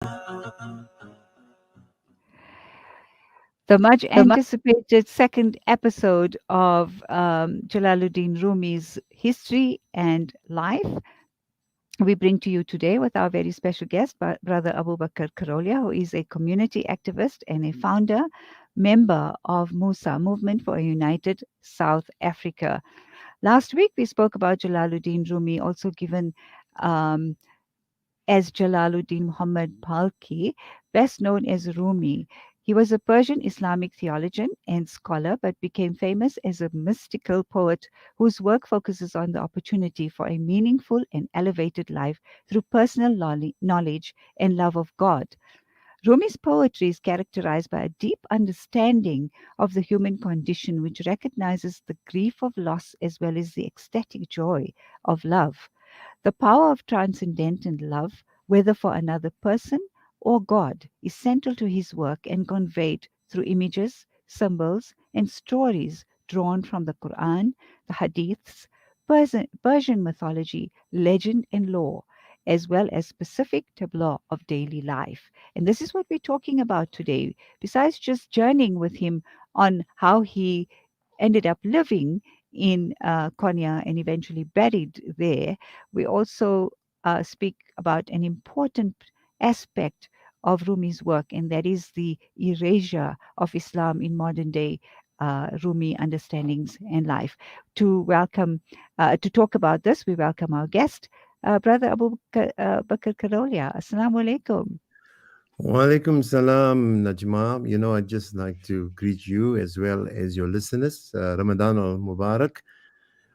The much anticipated second episode of Jalaluddin Rumi's history and life we bring to you today with our very special guest, Brother AbuBakr Karolia, who is a community activist and a founder member of MUSA, Movement for a United South Africa. Last week, we spoke about Jalaluddin Rumi, also given um, as Jalaluddin Muhammad Balkhi, best known as Rumi. He was a Persian Islamic theologian and scholar, but became famous as a mystical poet whose work focuses on the opportunity for a meaningful and elevated life through personal knowledge and love of God. Rumi's poetry is characterized by a deep understanding of the human condition, which recognizes the grief of loss as well as the ecstatic joy of love. The power of transcendental love, whether for another person or God, is central to his work and conveyed through images, symbols, and stories drawn from the Quran, the Hadiths, Persian mythology, legend, and lore, as well as specific tableau of daily life. And this is what we're talking about today. Besides just journeying with him on how he ended up living in Konya and eventually buried there, we also speak about an important aspect of Rumi's work, and that is the erasure of Islam in modern day Rumi understandings and life. To talk about this, we welcome our guest, Brother Bakr Karolia. Assalamu alaikum. Walaikum salam, Najma. I'd just like to greet you as well as your listeners. Ramadan al Mubarak.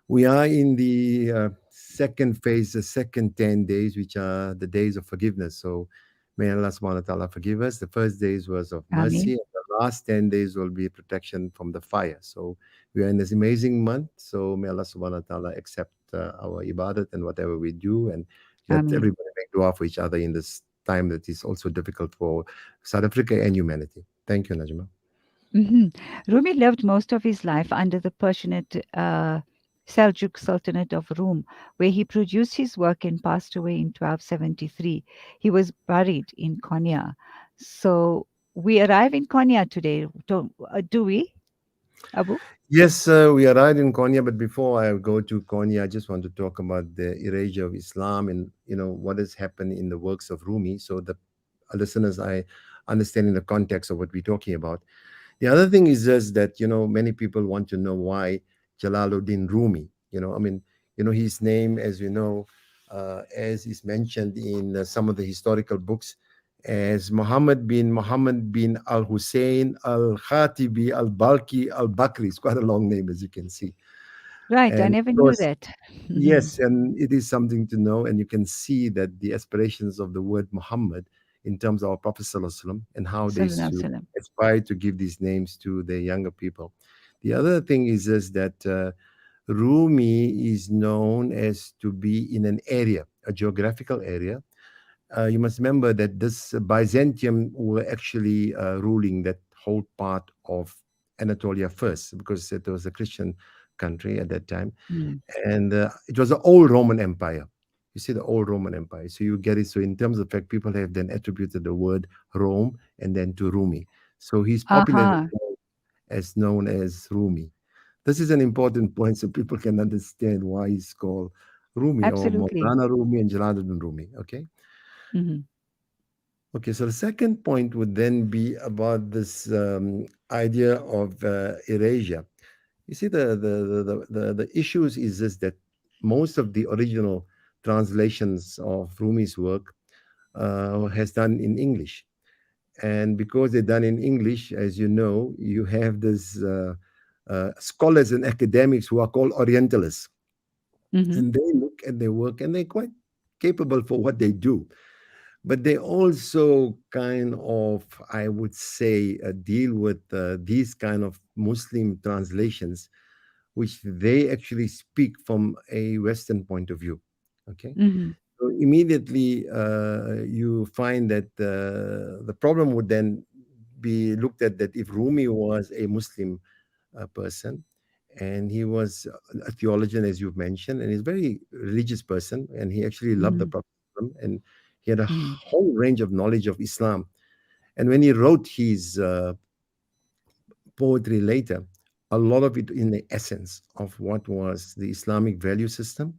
We are in the second phase, the second 10 days, which are the days of forgiveness. So may Allah subhanahu wa ta'ala forgive us. The first days was of mercy, Ameen. and the last 10 days will be protection from the fire. So we are in this amazing month. So may Allah subhanahu wa ta'ala accept our ibadat and whatever we do, and let Ameen. everybody make dua for each other in this time that is also difficult for South Africa and humanity. Thank you, Najma. Mhm. Rumi lived most of his life under the Persianate Seljuk Sultanate of Rum, where he produced his work and passed away in 1273. He was buried in Konya. So we arrive in Konya today, do we, Abu? Yes, we arrived in Konya, but before I go to Konya, I just want to talk about the erasure of Islam and what has happened in the works of Rumi, so the listeners I understand in the context of what we're talking about. The other thing is just that many people want to know why Jalaluddin Rumi. I mean, his name, as we know, as is mentioned in some of the historical books, as Muhammad bin Al Hussein Al Khatibi Al Balki Al Bakri. It's quite a long name, as you can see. Right, I And never of knew course, that. yes, and it is something to know, and you can see that the aspirations of the word Muhammad in terms of our Prophet Sallallahu Alaihi Wasallam and how they Sallallahu should Alaihi Wasallam. aspire to give these names to the younger people. The other thing is that Rumi is known as to be in an area, a geographical area. You must remember that this Byzantium were actually ruling that whole part of Anatolia first, because it was a Christian country at that time, Mm. and it was the old Roman Empire. You see, the old Roman Empire. So you get it. So in terms of fact, people have then attributed the word Rome and then to Rumi. So he's popularly Aha, known as Rumi. This is an important point so people can understand why he's called Rumi or absolutely. Maulana Rumi and Jalaluddin Rumi. Okay. Mhm. Okay, so the second point would then be about this idea of erasure. You see, the issues is this, that most of the original translations of Rumi's work has done in English, and because they're done in English, as you know, you have this scholars and academics who are called Orientalists, Mhm. and they look at their work and they're quite capable for what they do, but they also kind of, I would say, deal with these kind of Muslim translations, which they actually speak from a Western point of view. Okay, Mhm. so immediately you find that the problem would then be looked at, that if Rumi was a Muslim person, and he was a theologian, as you've mentioned, and he's a very religious person, and he actually loved the Mhm. Prophet, and He had a Mm. whole range of knowledge of Islam. And when he wrote his poetry later, a lot of it in the essence of what was the Islamic value system,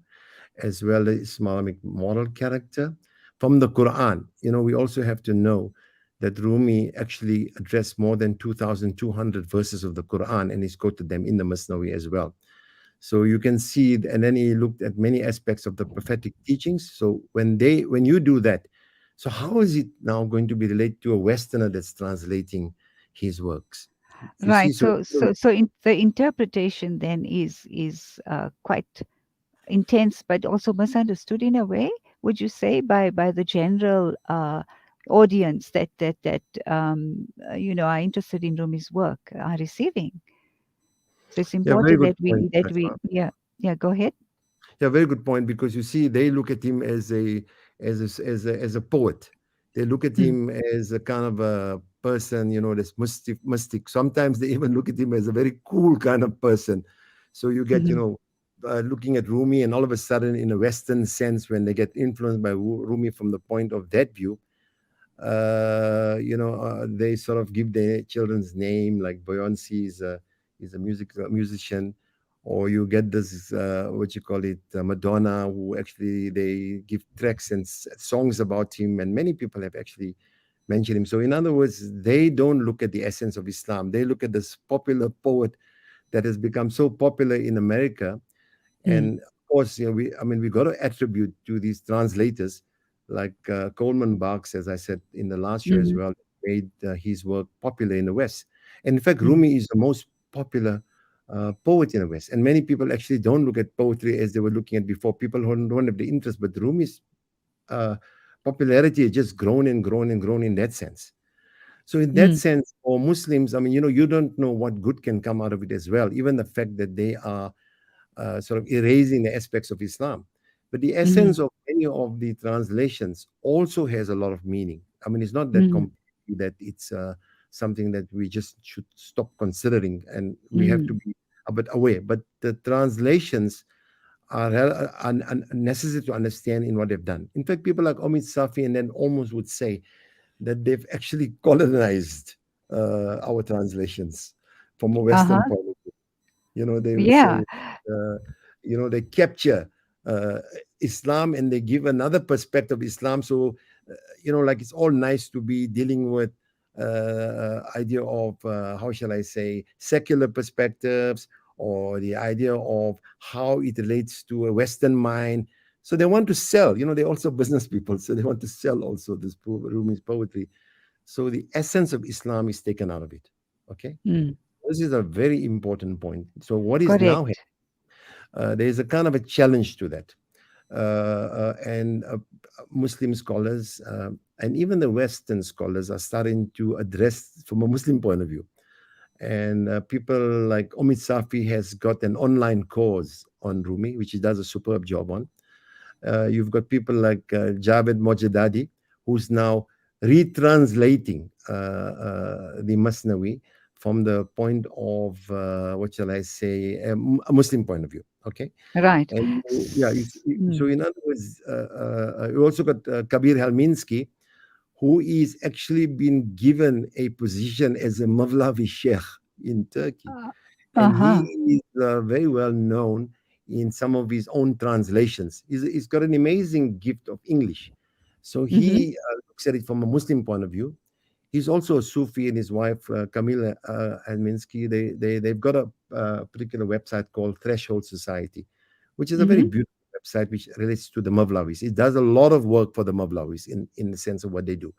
as well as Islamic moral character from the Quran. We also have to know that Rumi actually addressed more than 2,200 verses of the Quran, and he's quoted them in the Masnawi as well. So you can see, and then he looked at many aspects of the prophetic teachings. So when you do that, so how is it now going to be related to a Westerner that's translating his works? You see, Right. so The interpretation then is quite intense, but also misunderstood in a way. Would you say by the general audience that are interested in Rumi's work are receiving? So it's yeah, very important good that point. we yeah, go ahead. Yeah, very good point. Because you see, they look at him as a poet. They look at Mm, him as a kind of a person, that's mystic. Sometimes they even look at him as a very cool kind of person. So you get, mhm, looking at Rumi, and all of a sudden, in a Western sense, when they get influenced by Rumi from the point of that view, they sort of give their children's name, like Beyonce is a musician, or you get this what you call it, Madonna, who actually they give tracks and songs about him, and many people have actually mentioned him. So in other words, they don't look at the essence of Islam. They look at this popular poet that has become so popular in America. mm, And of course, we got to attribute to these translators like Coleman Barks, as I said in the last show as mhm, well, made his work popular in the West. And in fact, mm, Rumi is the most popular poet in the West. And many people actually don't look at poetry as they were looking at before. People who don't have the interest, but Rumi's uh, popularity has just grown and grown and grown in that sense. So in that mm, sense, for Muslims, you don't know what good can come out of it as well. Even the fact that they are sort of erasing the aspects of Islam. But the mhm, essence of any of the translations also has a lot of meaning. It's not that mhm, completely that it's something that we just should stop considering, and we have to mhm. be a bit aware. But the translations are necessary to understand in what they've done. In fact, people like Omid Safi and then almost would say that they've actually colonized our translations from a Western Uh-huh. point of view. They would Yeah. say, uh, they capture uh, Islam, and they give another perspective of Islam. So, like it's all nice to be dealing with idea of how shall I say, secular perspectives, or the idea of how it relates to a Western mind. So they want to sell. They're also business people, so they want to sell also this Rumi's poetry. So the essence of Islam is taken out of it. Okay, Mm. this is a very important point. So what is now, Correct. there is a kind of a challenge to that. And Muslim scholars and even the Western scholars are starting to address from a Muslim point of view. And people like Omid Safi has got an online course on Rumi, which he does a superb job on. You've got people like Javed Mojadadi, who's now retranslating the Masnawi from the point of, what shall I say, a Muslim point of view. Okay. Right. And yeah, so Mm. in other words, you also got Kabir Helminski, who is actually been given a position as a Mavlavi Sheikh in Turkey. Uh, And he uh-huh. is very well known in some of his own translations. He's got an amazing gift of English. So Mm-hmm. he looks at it from a Muslim point of view. He's also a Sufi, and his wife, Camila Alminsky, they've got a particular website called Threshold Society, which is a very Mm-hmm. beautiful website which relates to the Mavlawis. It does a lot of work for the Mavlawis in the sense of what they do.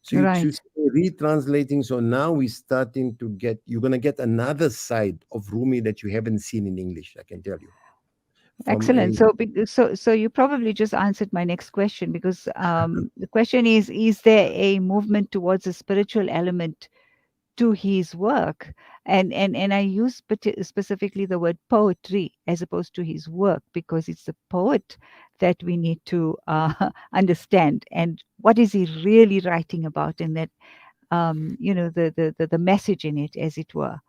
So you Right. see retranslating. So now we're starting to get, you're going to get another side of Rumi that you haven't seen in English, I can tell you. From Excellent. a, So you probably just answered my next question because the question is there a movement towards a spiritual element to his work? And I use specifically the word poetry as opposed to his work because it's the poet that we need to understand. And what is he really writing about? And that the message in it, as it were.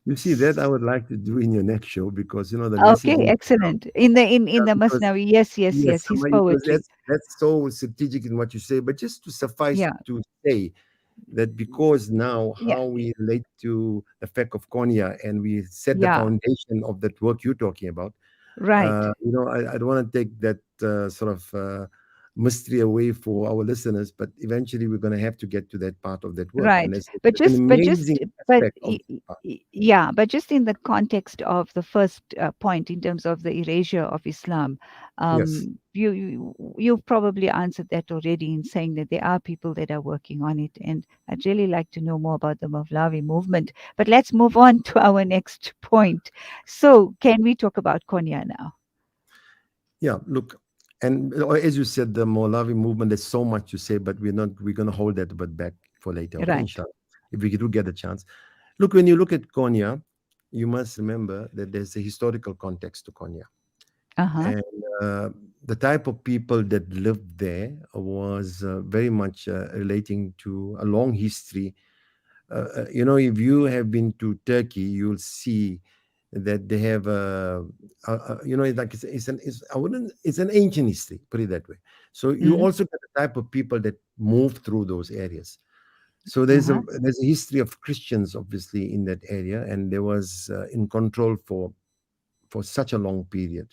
You see that I would like to do in your next show, because the Okay, messaging. excellent. In the Because Masnavi, yes, yes, yes, yes, his because poetry. that's so strategic in what you say. But just to suffice Yeah, to say that, because now yeah, how we relate to the fact of Konya, and we set the yeah, foundation of that work you're talking about. right, I don't want to take that sort of mystery away for our listeners, but eventually we're going to have to get to that part of that work, and right. it's But an just, amazing but aspect of that part. yeah, but just in the context of the first point, in terms of the erasure of Islam, Yes. you've probably answered that already in saying that there are people that are working on it, and I'd really like to know more about the Mawlavi movement. But let's move on to our next point. So, can we talk about Konya now? Yeah, look, and as you said, the Molavi movement, there's so much to say, but we're going to hold that but back for later, okay, Right. inshallah, if we do get a chance. Look, when you look at Konya, you must remember that there's a historical context to Konya. Uh huh. And the type of people that lived there was very much relating to a long history. If you have been to Turkey, you'll see that they have it's like I wouldn't, it's an ancient history, put it that way. So you Hmm. also get the type of people that move through those areas. So Uh huh. there's a history of Christians obviously in that area, and there was in control for such a long period.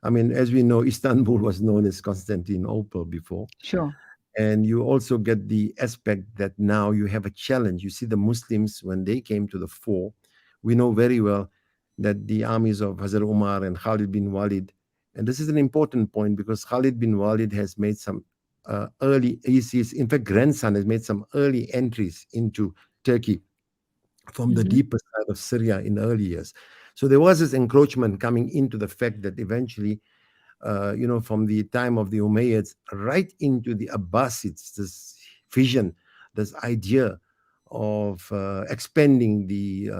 I mean, as we know, Istanbul was known as Constantinople before. Sure. And you also get the aspect that now you have a challenge. You see, the Muslims, when they came to the fore, we know very well that the armies of Hazrat Umar and Khalid bin Walid, and this is an important point because Khalid bin Walid has made some in fact, grandson has made some early entries into Turkey from the Hmm. deeper side of Syria in the early years. So there was this encroachment coming into the fact that eventually from the time of the Umayyads right into the Abbasids, this vision, this idea of expanding the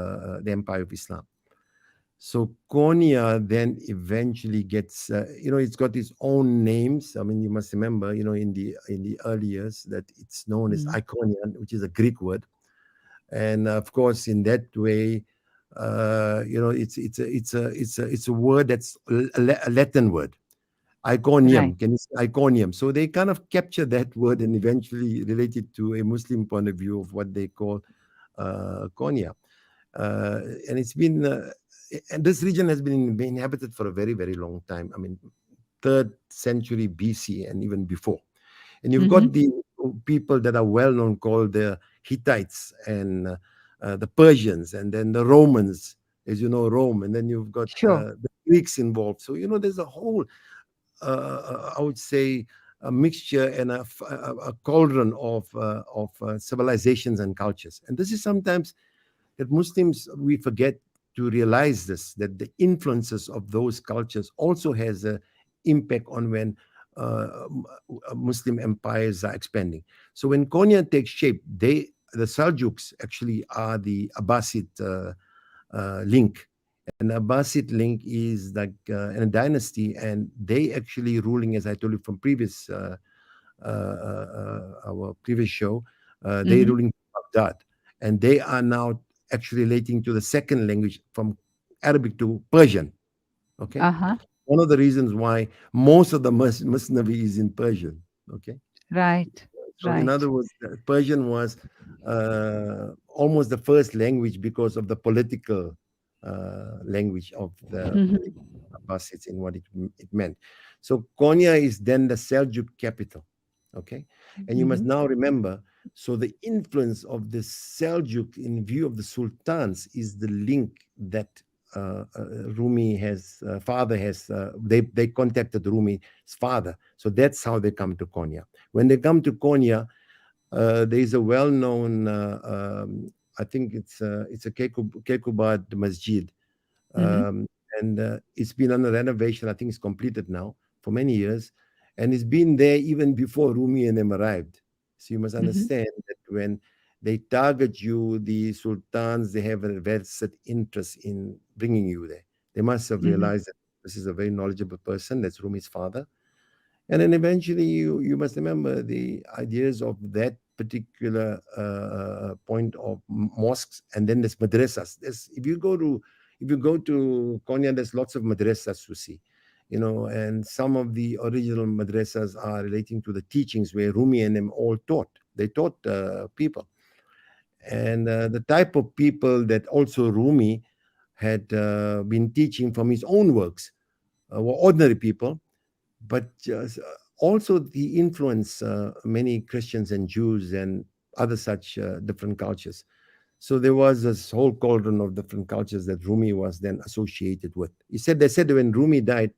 empire of Islam. So Konya then eventually gets, it's got its own names. I mean, you must remember, in the early years that it's known as Hmm. Iconian, which is a Greek word, and of course, in that way, it's a word that's a Latin word. Right. Iconium, can you say Iconium? So they kind of capture that word and eventually relate it to a Muslim point of view of what they call Konya. And it's been, and this region has been inhabited for a very, very long time. I mean, third century BC and even before. And you've Hmm. got the people that are well known called the Hittites and the Persians, and then the Romans, as you know, Rome, and then you've got Sure. the Greeks involved. So there's a whole I would say, a mixture and a cauldron of civilizations and cultures. And this is sometimes that Muslims, we forget to realize this, that the influences of those cultures also has a impact on when Muslim empires are expanding. So when Konya takes shape, the Seljuks actually are the Abbasid link. And Abbasid link is like in a dynasty, and they actually ruling, as I told you from our previous show, they Hmm. ruling Baghdad, and they are now actually relating to the second language from Arabic to Persian. Okay, Uh huh. one of the reasons why most of the Musnavi is in Persian. Okay, Right. so in Right. other words, Persian was almost the first language because of the political language of the Hmm. Abbasids in what it meant. So Konya is then the Seljuk capital. Okay. And you must Hmm. now remember, so the influence of the Seljuk in view of the sultans is the link that Rumi has father has they contacted Rumi's father. So that's how they come to Konya. When they come to Konya, there is a well-known I think it's a Kekubad Masjid, Hmm. um, and it's been under renovation. I think it's completed now for many years, and it's been there even before Rumi and them arrived. So you must Hmm. understand that when they target you, the sultans, they have a vested interest in bringing you there. They must have Hmm. realized that this is a very knowledgeable person. That's Rumi's father. And then eventually, you must remember the ideas of that particular point of mosques, and then there's madrasas. If you go to Konya, there's lots of madrasas to see, and some of the original madrasas are relating to the teachings where Rumi and them all taught. They taught people, and the type of people that also Rumi had been teaching from his own works were ordinary people, but also the influence many Christians and Jews and other such different cultures. So there was this whole cauldron of different cultures that Rumi was then associated with. They said when Rumi died,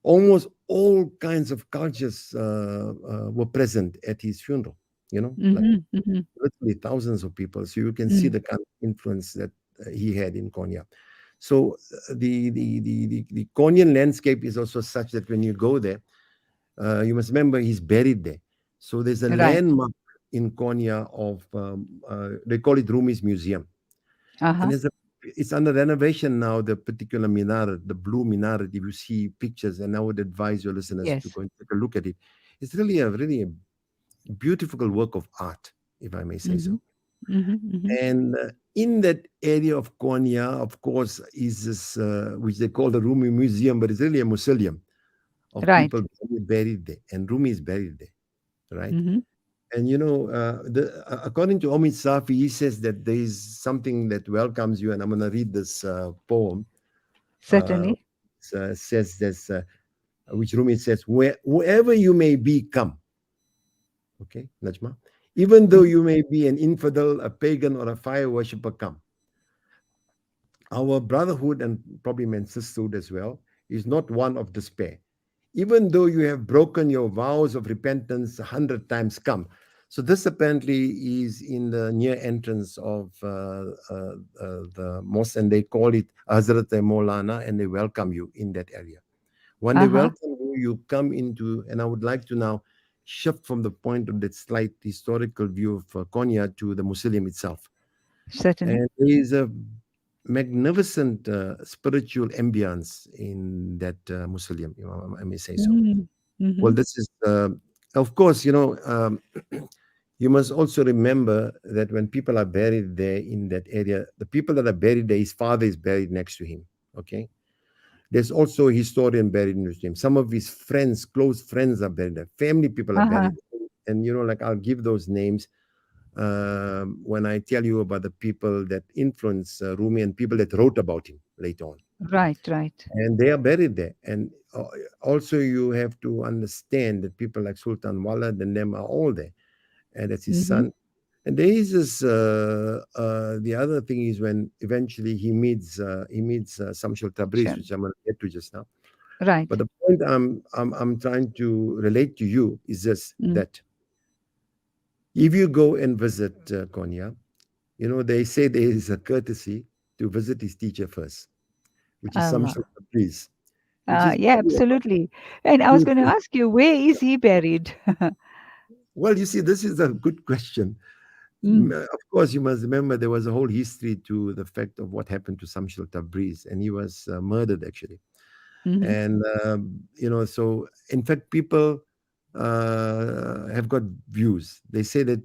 almost all kinds of cultures were present at his funeral. Like Mhm. Mhm. literally thousands of people. So you can see Mm. the kind of influence that he had in Konya. So the Konyan landscape is also such that when you go there, you must remember he's buried there. So there's a Right. landmark in Konya of they call it Rumi's Museum, and Uh-huh. it's under renovation now. The particular minaret, the blue minaret. If you see pictures, and I would advise your listeners to Yes. go and take a look at it. It's really a beautiful work of art, if I may say so. Mhm. Mhm. Mhm. And in that area of Konya, of course, is this which they call the Rumi Museum, but it's really a mausoleum of Right. people buried there, and Rumi is buried there, right? Mhm. And according to Omid Safi, he says that there is something that welcomes you, and I'm going to read this poem. Uh, Certainly. says this, which Rumi says, wherever you may be, come. Okay, Najma. Even though Mhm. you may be an infidel, a pagan, or a fire worshipper, come. Our brotherhood, and probably meant sisterhood as well, is not one of despair. Even though you have broken your vows of repentance 100 times, come. So this apparently is in the near entrance of the mosque, and they call it Hazrat Maulana, and they welcome you in that area. When they Uh-huh. welcome you, you come into, and I would like to now shift from the point of that slight historical view of Konya to the Muslim itself. Certainly. And there is a magnificent spiritual ambience in that mausoleum, I may say so. Mm. Well, Mhm. this is, of course, you must also remember that when people are buried there in that area, the people that are buried there, his father is buried next to him. Okay. There's also a historian buried next to him. Some of his friends, close friends, are buried there. Family people are Uh-huh. buried. And, like I'll give those names when I tell you about the people that influenced Rumi and people that wrote about him later on. Right, right. And they are buried there. And also, you have to understand that people like Sultan Walad and them are all there. And that's his Mhm. son. And there is this. The other thing is when eventually he meets Samshul Tabriz, Sure. which I'm going to get to just now. But Right. the point I'm trying to relate to you is this: Mm. that if you go and visit Konya, they say there is a courtesy to visit his teacher first, which is Samshul Allah. Tabriz, which is Yeah, probably about absolutely. And I was going to 2 ask you, where is he buried? Well, you see, this is a good question. Mm. Of course, you must remember there was a whole history to the fact of what happened to Samshul Tabriz, and he was murdered actually. Mhm. And so in fact, people have got views. They say that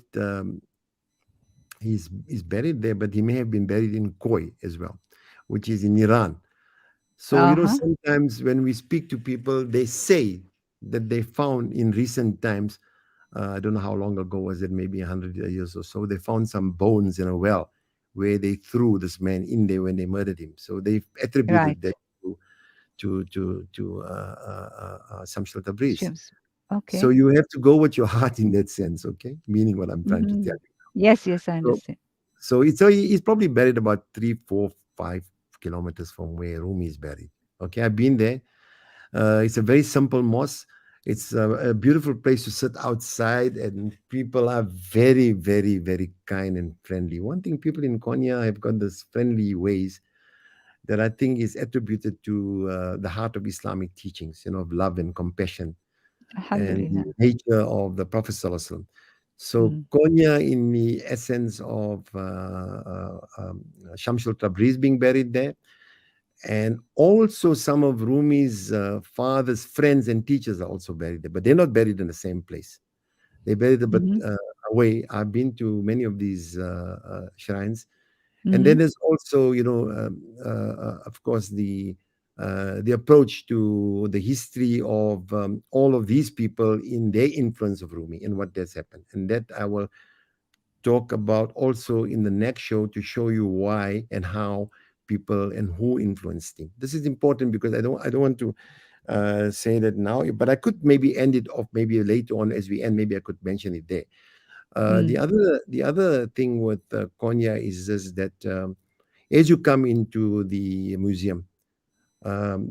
he's buried there, but he may have been buried in Koi as well, which is in Iran. So, Uh-huh. sometimes when we speak to people, they say that they found in recent times, I don't know how long ago was it, maybe 100 years or so, they found some bones in a well where they threw this man in there when they murdered him. So they've attributed Right. that to Samshal Tabriz. Shims. So Okay. you have to go with your heart in that sense, okay? Meaning what I'm trying to tell Mhm. you. Yes, yes, I So, understand. he's probably buried about 3, 4, 5 kilometers from where Rumi is buried. Okay, I've been there. It's a very simple mosque. It's a beautiful place to sit outside, and people are very, very, very kind and friendly. One thing, people in Konya have got this friendly ways that I think is attributed to the heart of Islamic teachings, of love and compassion and the Alhamdulillah. nature of the Prophet Sallallahu Alaihi Wasallam. So Mm. Konya, in the essence of Shamsul Tabriz being buried there, and also some of Rumi's father's friends and teachers are also buried there, but they're not buried in the same place. They buried there, but Mhm. I away, I've been to many of these shrines. And then Mm-hmm. there's also, of course, the approach to the history of all of these people in their influence of Rumi and what has happened. And that I will talk about also in the next show to show you why and how people and who influenced him. This is important because I don't want to say that now, but I could maybe end it off maybe later on as we end. Maybe I could mention it there. The Mm. other thing with Konya is this, that as you come into the museum,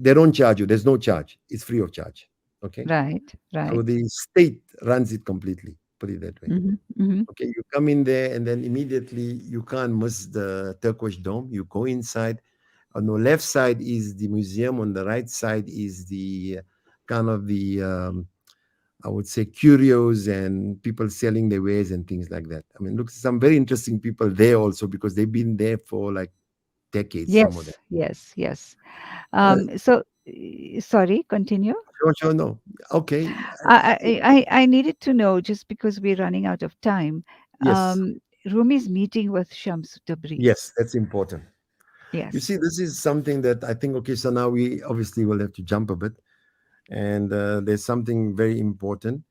they don't charge you. There's no charge. It's free of charge. Okay, Right, so right. the state runs it completely. Put it that way. Mm-hmm. Mm-hmm. Okay, you come in there and then immediately you can't miss the turquoise dome. You go inside. On the left side is the museum. On the right side is the kind of the I would say curios and people selling their wares and things like that. I mean, look, some very interesting people there also because they've been there for like decades, some of them. Yes, yes, yes. Uh, Sorry, continue. sure, sure, no. Okay. I needed to know just because we're running out of time. Yes, Rumi's meeting with Shams Tabriz. yes, that's important. You Yes. see, this is something that I think, okay, so now we obviously will have to jump a bit. And there's something very important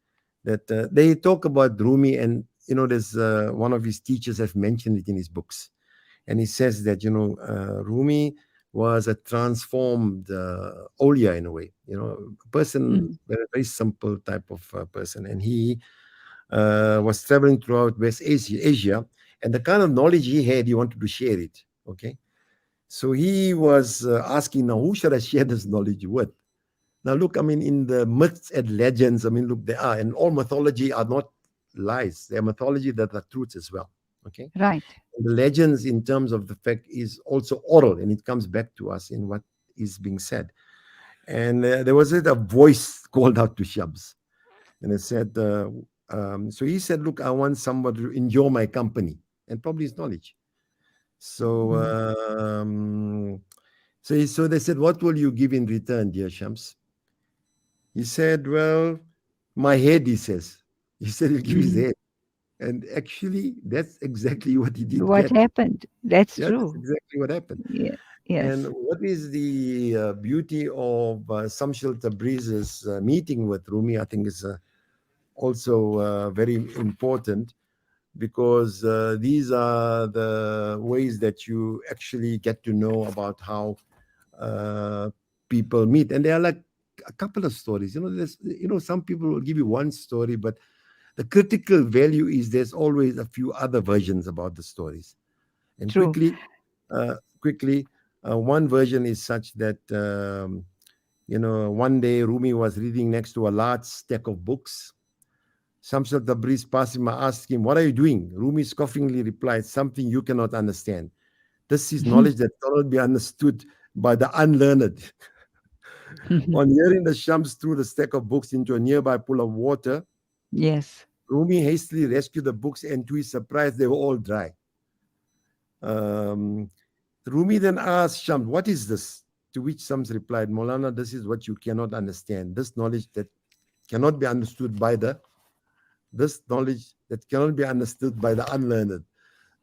that they talk about Rumi, and there's one of his teachers have mentioned it in his books, and he says that Rumi was a transformed Olia in a way, a person, Mm. very, very simple type of person, and he was traveling throughout West Asia, and the kind of knowledge he had, he wanted to share it. Okay, so he was asking, now who should I share this knowledge with? Now, look, I mean, in the myths and legends, I mean, look, they are, and all mythology are not lies. They are mythology that are truths as well. Okay. Right. And the legends, in terms of the fact, is also oral, and it comes back to us in what is being said. And there was a voice called out to Shams, and it said, so he said, look, I want somebody to enjoy my company and probably his knowledge. So, Mm. so they said, what will you give in return, dear Shams? He said, well, my head, he says. He said he'll give his Mhm. head. And actually, that's exactly what he did What get. happened? That's Yeah, that's true. exactly what happened. Yeah. And Yes. what is the beauty of Samshil Tabriz's meeting with Rumi, I think is also very important because these are the ways that you actually get to know about how uh, people meet. And there are like a couple of stories. Some people will give you one story, but the critical value is there's always a few other versions about the stories. And True. quickly, one version is such that one day Rumi was reading next to a large stack of books. Shamsul Tabriz passed him and asked him, "What are you doing?" Rumi scoffingly replied, "Something you cannot understand. This is knowledge that cannot be understood by the unlearned." On hearing the Shams threw the stack of books into a nearby pool of water, Yes. Rumi hastily rescued the books, and to his surprise, they were all dry. Um, Rumi then asked Shams, "What is this?" To which Shams replied, "Maulana, this is what you cannot understand. Cannot be understood by the this knowledge that cannot be understood by the unlearned."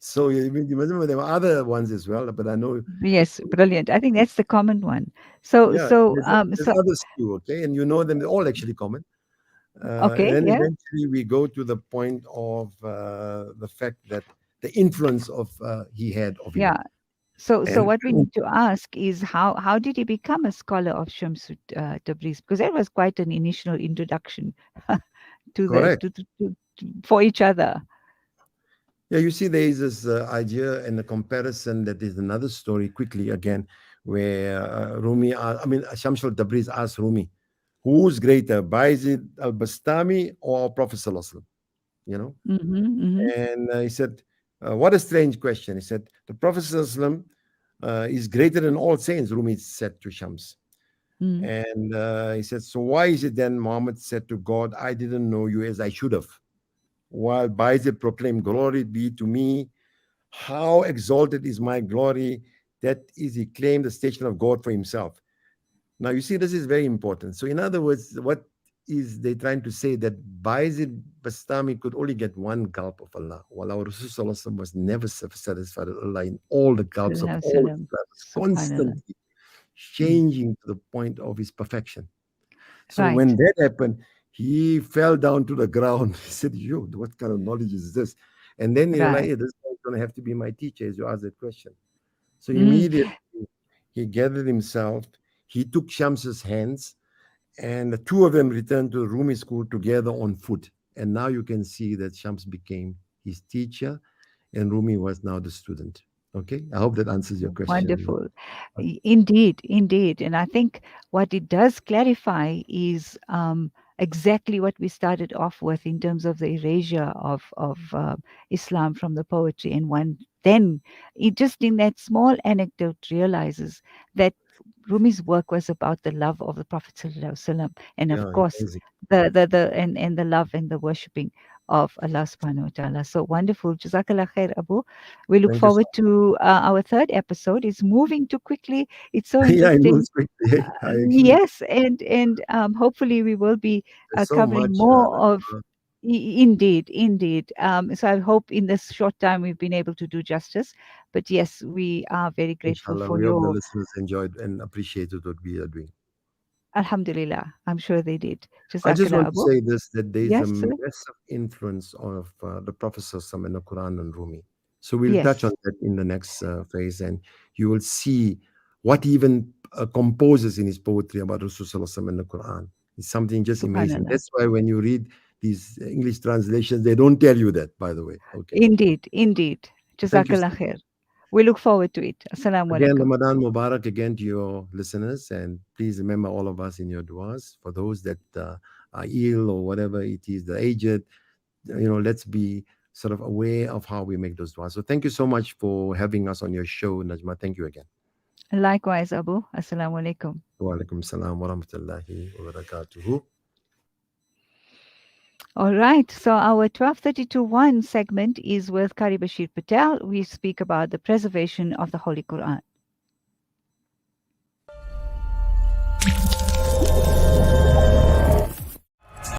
So you remember there were other ones as well, but I know, Yes. Brilliant. I think that's the common one. So, yeah, so, there's so, others too, okay, and you know them, they're all actually common. And okay. then Yeah. eventually we go to the point of the fact that the influence of he had of him, Yeah. So and what we need to ask is how did he become a scholar of Shamsud Tabriz? Because that was quite an initial introduction to the correct. for each other. Yeah, you see, there is this idea and a comparison that is another story quickly again, where Shamsul Tabriz asked Rumi, who's greater, Bayezid al Bastami or Prophet Sallallahu Alaihi Wasallam? You know, Mm-hmm, mm-hmm, and he said, what a strange question. He said, the Prophet Sallallahu Alaihi Wasallam is greater than all saints, Rumi said to Shams. mm, And he said, so why is it then Muhammad said to God, I didn't know you as I should have? While Bayezid proclaimed, glory be to me, how exalted is my glory. That is, he claimed the station of God for himself. Now, you see, this is very important. So, in other words, what is they trying to say that Bayezid Bastami could only get one gulp of Allah, while our Rasul Sallallahu Alaihi Wasallam was never satisfied with Allah in all the gulps of Sallallahu all Alaihi his Wasallam. lives, Subhanallah. constantly Mm. changing to the point of his perfection. So when Right, that happened, he fell down to the ground. He said, "Yo, what kind of knowledge is this?" And then he realized, right. "Hey, this guy's going to have to be my teacher," as you asked that question. So Mm. immediately he gathered himself, he took Shams's hands, and the two of them returned to Rumi school together on foot. And now you can see that Shams became his teacher, and Rumi was now the student. Okay, I hope that answers your question. Wonderful. Indeed, indeed. And I think what it does clarify is exactly what we started off with in terms of the erasure of Islam from the poetry. And one then, it just in that small anecdote realizes that Rumi's work was about the love of the Prophet Sallallahu Alaihi Wasallam, and of Yeah, course, amazing. the and the love and the worshipping of Allah subhanahu wa ta'ala. So wonderful. Jazakallah khair, Abu. We look Thank you so forward to our third episode. It's moving too quickly. It's so much. Yeah, it interesting. moves quickly. I agree. Yes, and hopefully we will be There's so covering much. more of. Indeed, indeed. So I hope in this short time we've been able to do justice. But yes, we are very grateful Inshallah, for we hope the your. listeners enjoyed and appreciated what we are doing. Alhamdulillah. I'm sure they did. I just Jazakallah want to Abu. say this, that there is a Yes, sir. massive influence of the Prophet Sallallahu in the Quran and Rumi. So we'll touch on Yes. that in the next phase, and you will see what he even composes in his poetry about Rasulullah in the Quran. It's something just amazing. Subhanallah. That's why when you read these English translations, they don't tell you that, by the way. Okay. Indeed, indeed. Thank you so Jazakallah much. khair. We look forward to it. Assalamu Again, alaikum. Ramadan Mubarak again to your listeners, and please remember all of us in your duas. For those that are ill or whatever it is, the aged, let's be sort of aware of how we make those duas. So thank you so much for having us on your show, Najma. Thank you again. Likewise, Abu. Assalamu alaikum. Wa alaikum salam wa rahmatullahi wa barakatuhu. All right. So our 12:32:1 segment is with Kari Bashir Patel. We speak about the preservation of the Holy Quran.